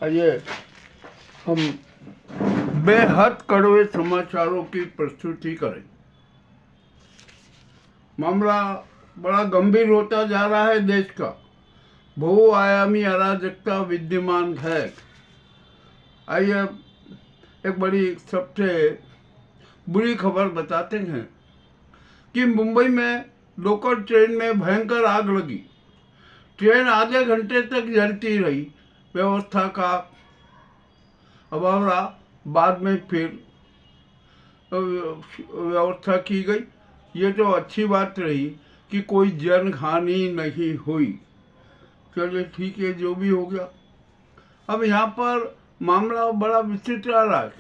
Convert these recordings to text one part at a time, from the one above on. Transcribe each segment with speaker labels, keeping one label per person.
Speaker 1: आइए हम बेहद कड़वे समाचारों की प्रस्तुति करें। मामला बड़ा गंभीर होता जा रहा है। देश का बहुआयामी अराजकता विद्यमान है। आइए एक बड़ी सबसे बुरी खबर बताते हैं कि मुंबई में लोकल ट्रेन में भयंकर आग लगी। ट्रेन आधे घंटे तक जलती रही। व्यवस्था का अभाव रहा। बाद में फिर व्यवस्था की गई। ये तो अच्छी बात रही कि कोई जन हानि नहीं हुई। चलिए ठीक है, जो भी हो गया। अब यहाँ पर मामला बड़ा विचित्र आ रहा है।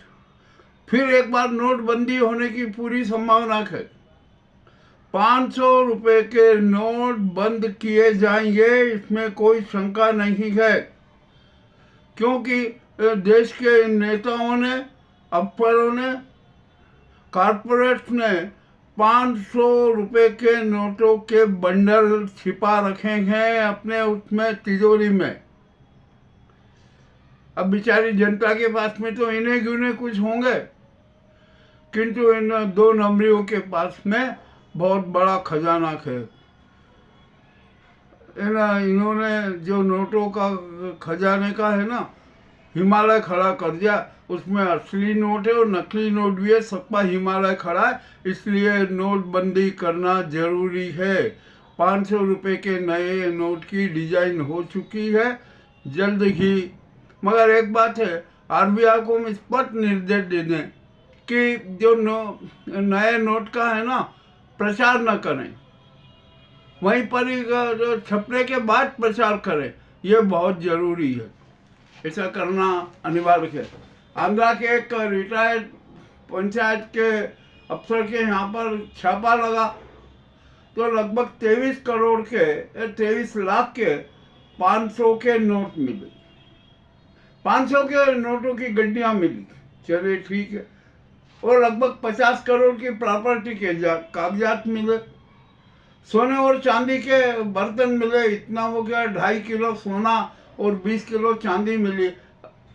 Speaker 1: फिर एक बार नोटबंदी होने की पूरी संभावना है। 500 रुपए के नोट बंद किए जाएंगे, इसमें कोई शंका नहीं है, क्योंकि देश के नेताओं ने, अफसरों ने, कॉरपोरेट्स ने 500 रुपए के नोटों के बंडल छिपा रखे हैं अपने उसमें तिजोरी में। अब बेचारी जनता के पास में तो इन्हें गिने कुछ होंगे, किंतु इन दो नंबरियों के पास में बहुत बड़ा खजाना है। इन्होंने जो नोटों का खजाने का है ना, हिमालय खड़ा कर दिया। उसमें असली नोट है और नकली नोट भी है, सबका हिमालय खड़ा है। इसलिए नोटबंदी करना जरूरी है। 500 रुपए के नए नोट की डिजाइन हो चुकी है जल्द ही। मगर एक बात है, आरबीआई को हम स्पष्ट निर्देश दे दें कि जो नए नोट का है ना, प्रचार न करें, वहीं पर ही छपने के बाद प्रचार करें। ये बहुत जरूरी है, ऐसा करना अनिवार्य है। आंध्रा के एक रिटायर्ड पंचायत के अफसर के यहाँ पर छापा लगा तो लगभग 23 करोड़ के 23 लाख के 500 के नोट मिले। 500 के नोटों की गड्डियाँ मिली। चलिए ठीक है। और लगभग 50 करोड़ की प्रॉपर्टी के कागजात मिले। सोने और चांदी के बर्तन मिले। इतना हो गया, 2.5 किलो सोना और 20 किलो चांदी मिली।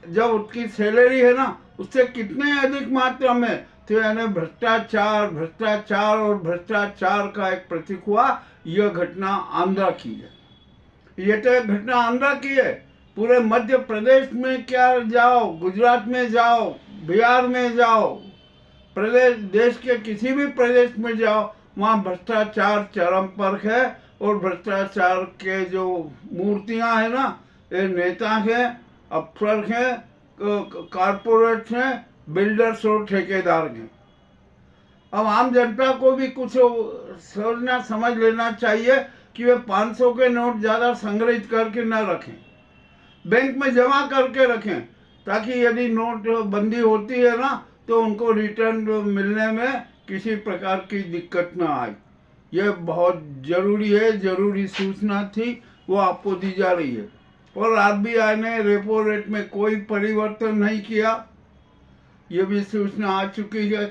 Speaker 1: जब उसकी सैलरी है ना, उससे कितने अधिक मात्रा में, तो यानी भ्रष्टाचार भ्रष्टाचार और भ्रष्टाचार का एक प्रतीक हुआ। यह घटना आंध्रा की है। ये तो एक घटना आंध्रा की है। पूरे मध्य प्रदेश में क्या जाओ, गुजरात में जाओ, बिहार में जाओ, प्रदेश देश के किसी भी प्रदेश में जाओ, वहाँ भ्रष्टाचार चरम पर है। और भ्रष्टाचार के जो मूर्तियाँ हैं ना, ये नेता हैं, अफसर हैं, कॉरपोरेट्स हैं, बिल्डर्स और ठेकेदार हैं। अब आम जनता को भी कुछ सोचना समझ लेना चाहिए कि वे 500 के नोट ज़्यादा संग्रहित करके न रखें, बैंक में जमा करके रखें, ताकि यदि नोट बंदी होती है ना, तो उनको रिटर्न मिलने में किसी प्रकार की दिक्कत ना आए। यह बहुत जरूरी है, जरूरी सूचना थी, वो आपको दी जा रही है। और आरबीआई ने रेपो रेट में कोई परिवर्तन नहीं किया, ये भी सूचना आ चुकी है।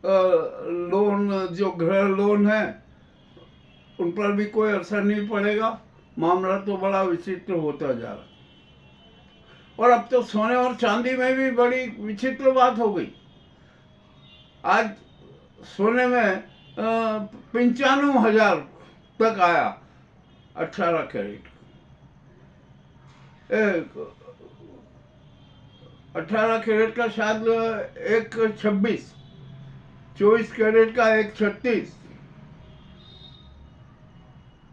Speaker 1: लोन, जो गृह लोन है, उन पर भी कोई असर नहीं पड़ेगा। मामला तो बड़ा विचित्र होता जा रहा है। और अब तो सोने और चांदी में भी बड़ी विचित्र बात हो गई। आज सोने में 95,000 तक आया 18 कैरेट। 18 कैरेट का शायद 1.26, 24 कैरेट का 1.36,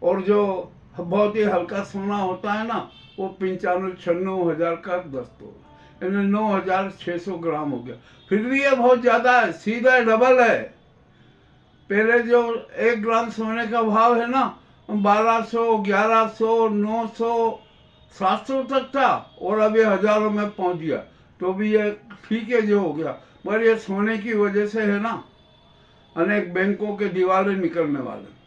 Speaker 1: और जो बहुत ही हल्का सोना होता है ना, वो 95-96 का 10 तोला, यानी 9,600 ग्राम हो गया। फिर भी ये बहुत ज़्यादा है, सीधा डबल है। पहले जो 1 ग्राम सोने का भाव है ना, 1200, 1100, 900, 700 तक था, और अब ये हजारों में पहुंच गया। तो भी ये ठीक है जो हो गया। मगर ये सोने की वजह से है ना, अनेक बैंकों के दिवाले निकलने वाले।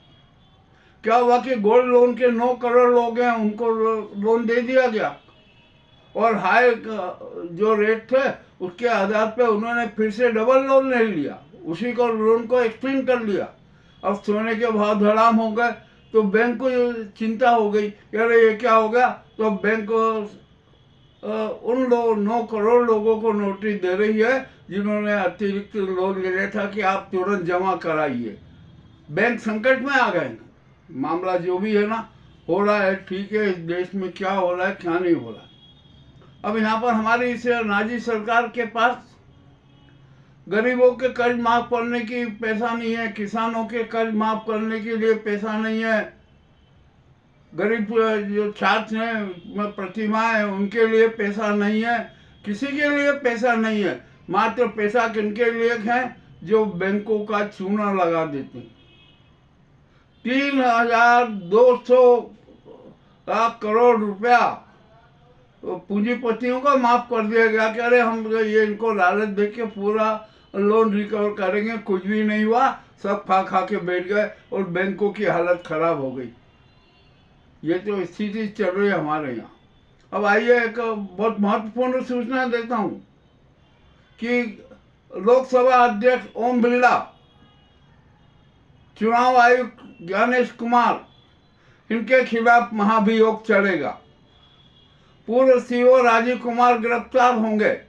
Speaker 1: क्या हुआ कि गोल्ड लोन के 9 करोड़ लोग हैं, उनको लोन दे दिया गया, और हाई जो रेट थे उसके आधार पे उन्होंने फिर से डबल लोन ले लिया, उसी को लोन को एक्सटेंड कर लिया। अब सोने के भाव धड़ाम हो गए, तो बैंक को चिंता हो गई, यार ये क्या हो गया। तो बैंक उन 9 करोड़ लोगों को नोटिस दे रही है जिन्होंने अतिरिक्त लोन ले लिया था कि आप तुरंत जमा कराइए। बैंक संकट में आ गए ना। मामला जो भी है ना, हो रहा है ठीक है, इस देश में क्या हो रहा है क्या नहीं हो रहा है। अब यहाँ पर हमारी इस नाजी सरकार के पास गरीबों के कर्ज माफ करने की पैसा नहीं है, किसानों के कर्ज माफ करने के लिए पैसा नहीं है, गरीब जो छात्र हैं, प्रतिमाएं हैं, उनके लिए पैसा नहीं है, किसी के लिए पैसा नहीं है। मात्र पैसा किनके लिए है? जो बैंकों का चूना लगा देते हैं। 3,200 लाख करोड़ रुपया पूंजीपतियों का माफ कर दिया गया कि अरे हम ये इनको लालच दे के पूरा लोन रिकवर करेंगे। कुछ भी नहीं हुआ, सब खा खा के बैठ गए और बैंकों की हालत खराब हो गई। ये तो स्थिति चल रही है हमारे यहाँ। अब आइए एक बहुत महत्वपूर्ण सूचना देता हूँ कि लोकसभा अध्यक्ष ओम बिरला, चुनाव आयुक्त ज्ञानेश कुमार, इनके खिलाफ महाभियोग चलेगा। पूर्व सीओ राजीव कुमार गिरफ्तार होंगे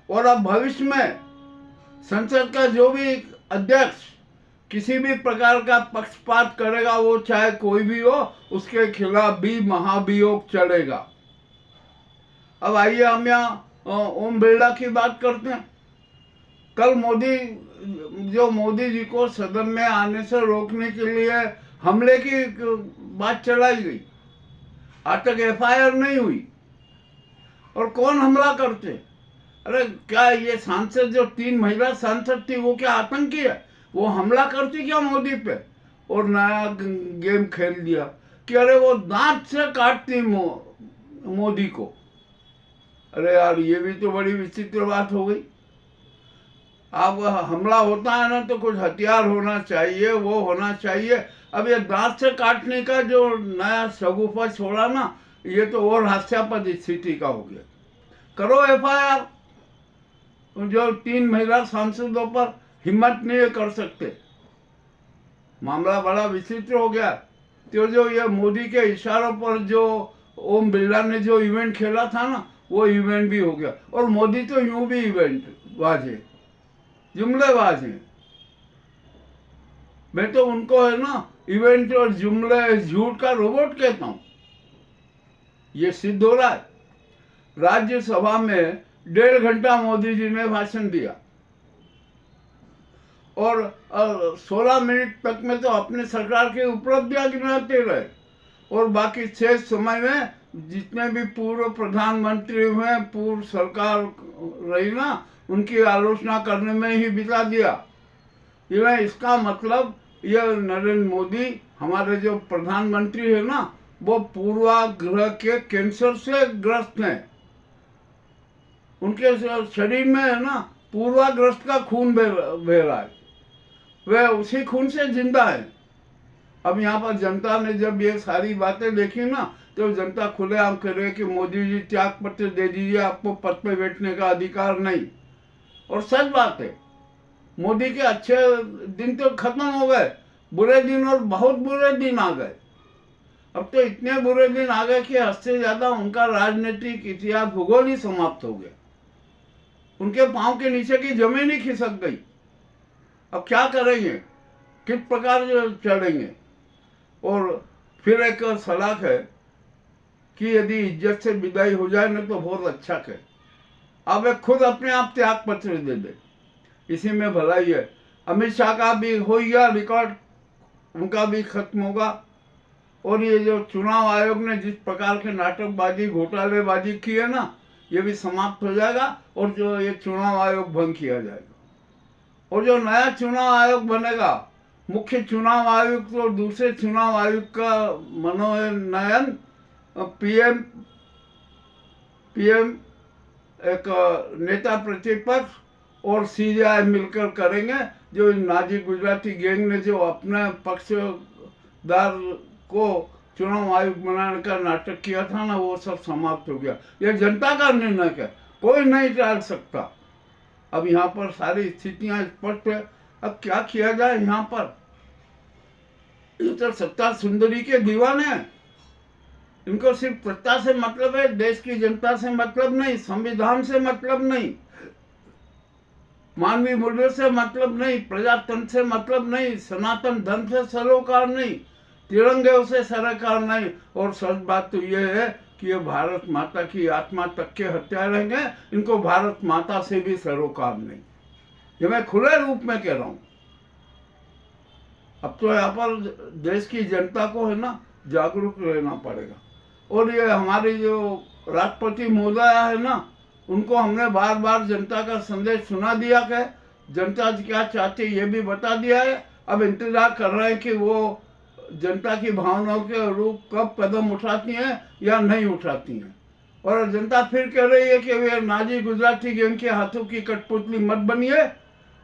Speaker 1: और अब भविष्य में संसद का जो भी अध्यक्ष किसी भी प्रकार का पक्षपात करेगा, वो चाहे कोई भी हो, उसके खिलाफ भी महाभियोग चलेगा। अब आइए हम यहाँ ओम बिरला की बात करते हैं। कल मोदी जी को सदन में आने से रोकने के लिए हमले की बात चलाई गई। आज तक एफआईआर नहीं हुई। और कौन हमला करते? अरे क्या ये सांसद जो 3 महिला सांसद थी वो क्या आतंकी है? वो हमला करती क्या मोदी पे? और नया गेम खेल दिया कि अरे वो दांत से काटती मोदी को। अरे यार, ये भी तो बड़ी विचित्र बात हो गई। अब हमला होता है ना तो कुछ हथियार होना चाहिए, वो होना चाहिए। अब ये दांत से काटने का जो नया शगुफा छोड़ा ना, ये तो और हास्यास्पद स्थिति का हो गया। करो एफआईआर। जो 3 महिला सांसदों पर हिम्मत नहीं कर सकते। मामला बड़ा विचित्र हो गया। तो जो ये मोदी के इशारों पर जो ओम बिरला ने जो इवेंट खेला था ना, वो इवेंट भी हो गया। और मोदी तो यूं भी इवेंट बाज है, जुमलेबाज है। मैं तो उनको है ना इवेंट और जुमले झूठ का रोबोट कहता हूं। ये सिद्ध हो रहा है। राज्यसभा में 1.5 घंटा मोदी जी ने भाषण दिया और 16 मिनट तक में तो अपने सरकार की उपलब्धियां गिनाते रहे और बाकी 6 समय में जितने भी पूर्व प्रधानमंत्री हुए, पूर्व सरकार रही ना, उनकी आलोचना करने में ही बिता दिया। इसका मतलब ये नरेंद्र मोदी हमारे जो प्रधानमंत्री है ना, वो पूर्वाग्रह के कैंसर से ग्रस्त हैं। उनके शरीर में है ना पूर्वाग्रस्त का खून बह रहा है। वह उसी खून से जिंदा है। अब यहाँ पर जनता ने जब ये सारी बातें देखी ना, तो जनता खुलेआम कह रही है कि मोदी जी त्याग पत्र दे दीजिए, आपको पद पे बैठने का अधिकार नहीं। और सच बात है, मोदी के अच्छे दिन तो खत्म हो गए, बुरे दिन और बहुत बुरे दिन आ गए। अब तो इतने बुरे दिन आ गए कि हद से ज्यादा उनका राजनीतिक इतिहास भूगोल ही समाप्त हो गया। उनके पांव के नीचे की जमीन ही खिसक गई। अब क्या करेंगे, किस प्रकार चलेंगे? और फिर एक सलाह है कि यदि इज्जत से विदाई हो जाए ना तो बहुत अच्छा है। अब वे खुद अपने आप त्याग पत्र दे दे, इसी में भलाई है। अमित शाह का भी हो गया रिकॉर्ड, उनका भी खत्म होगा। और ये जो चुनाव आयोग ने जिस प्रकार के नाटकबाजी घोटालेबाजी की है ना, ये भी समाप्त हो जाएगा और जो ये चुनाव आयोग भंग किया जाएगा। और जो नया चुनाव आयोग बनेगा, मुख्य चुनाव आयुक्त और दूसरे चुनाव आयुक्त का मनोनयन पीएम एक नेता प्रतिपक्ष और सीजेआई मिलकर करेंगे। जो नाजी गुजराती गैंग ने जो अपने पक्षदार को चुनाव आयुक्त बनाने का नाटक किया था ना, वो सब समाप्त हो गया। यह जनता का निर्णय है, कोई नहीं टाल सकता। अब यहाँ पर सारी स्थितियां स्पष्ट है। अब क्या किया जाए? यहाँ पर ये तो सत्ता सुंदरी के दीवाने हैं। इनको सिर्फ सत्ता से मतलब है, देश की जनता से मतलब नहीं, संविधान से मतलब नहीं, मानवीय मूल्यों से मतलब नहीं, प्रजातंत्र से मतलब नहीं, सनातन धर्म से सरोकार नहीं, तिरंगे से सरोकार नहीं। और सच बात तो ये है कि ये भारत माता की आत्मा तक के हत्या रहेंगे, इनको भारत माता से भी सरोकार नहीं। ये मैं खुले रूप में कह रहा हूं। अब तो यहाँ पर देश की जनता को है ना जागरूक रहना पड़ेगा। और ये हमारी जो राष्ट्रपति महोदया है ना, उनको हमने बार बार जनता का संदेश सुना दिया कि जनता क्या चाहती है ये भी बता दिया है। अब इंतजार कर रहे हैं कि वो जनता की भावनाओं के अनुरूप कब कदम उठाती हैं या नहीं उठाती हैं। और जनता फिर कह रही है कि वे नाजी गुजराती गैंग के हाथों की कठपुतली मत बनिए,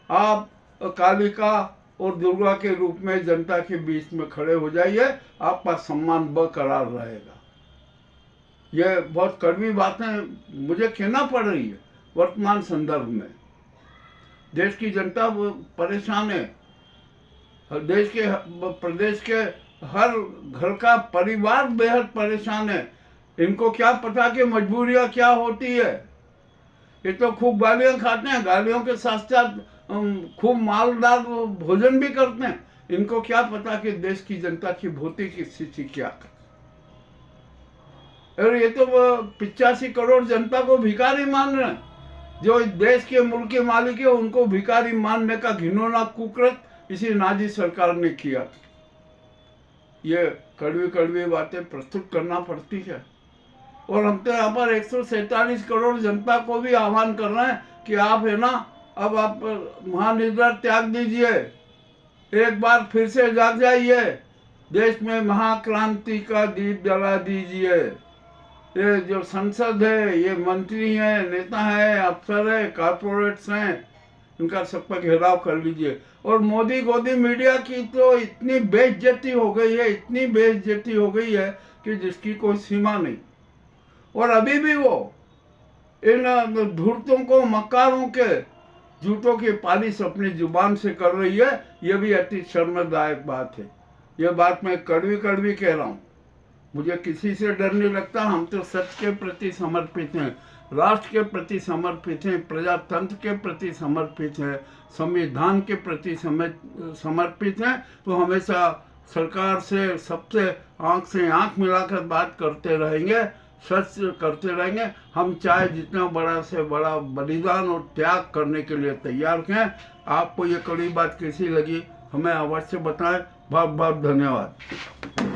Speaker 1: आप कालिका और दुर्गा के रूप में जनता के बीच में खड़े हो जाइए, आपका सम्मान बरकरार रहेगा। ये बहुत कड़वी बातें मुझे कहना पड़ रही है वर्तमान संदर्भ में। देश की जनता परेशान है, देश के प्रदेश के हर घर का परिवार बेहद परेशान है। इनको क्या पता कि मजबूरियां क्या होती है। ये तो खूब गालियां खाते हैं, गालियों के साथ साथ खूब मालदार भोजन भी करते हैं। इनको क्या पता कि देश की जनता की भौतिक स्थिति क्या है। और ये तो 85 करोड़ जनता को भिखारी मान रहे हैं। जो देश के मुल्क के मालिक है उनको भिखारी मानने का घिनौना कुकृत इसी नाजी सरकार ने किया। ये कड़वी कड़वी बातें प्रस्तुत करना पड़ती है। और हम तो यहाँ पर 147 करोड़ जनता को भी आह्वान कर रहे हैं कि आप है ना, अब आप महानिद्रा त्याग दीजिए, एक बार फिर से जाग जाइए, देश में महाक्रांति का दीप जला दीजिए। ये जो संसद है, ये मंत्री हैं, नेता हैं, अफसर हैं, कारपोरेट्स हैं, इनका सब पर घेराव कर लीजिए। और मोदी गोदी मीडिया की तो इतनी बेइज्जती हो गई है, इतनी बेइज्जती हो गई है कि जिसकी कोई सीमा नहीं। और अभी भी वो इन धूर्तों को, मक्कारों के झूठों की पालिश अपनी जुबान से कर रही है। ये भी अति शर्मदायक बात है। ये बात मैं कड़वी कड़वी कह रहा हूँ। मुझे किसी से डर नहीं लगता। हम तो सत्य के प्रति समर्पित हैं, राष्ट्र के प्रति समर्पित हैं, प्रजातंत्र के प्रति समर्पित हैं, संविधान के प्रति समर्पित हैं। तो हमेशा सरकार से, सबसे आंख से आंख मिलाकर बात करते रहेंगे, सच करते रहेंगे। हम चाहे जितना बड़ा से बड़ा बलिदान और त्याग करने के लिए तैयार हैं। आपको ये कड़ी बात कैसी लगी हमें अवश्य बताएं। बहुत बहुत धन्यवाद।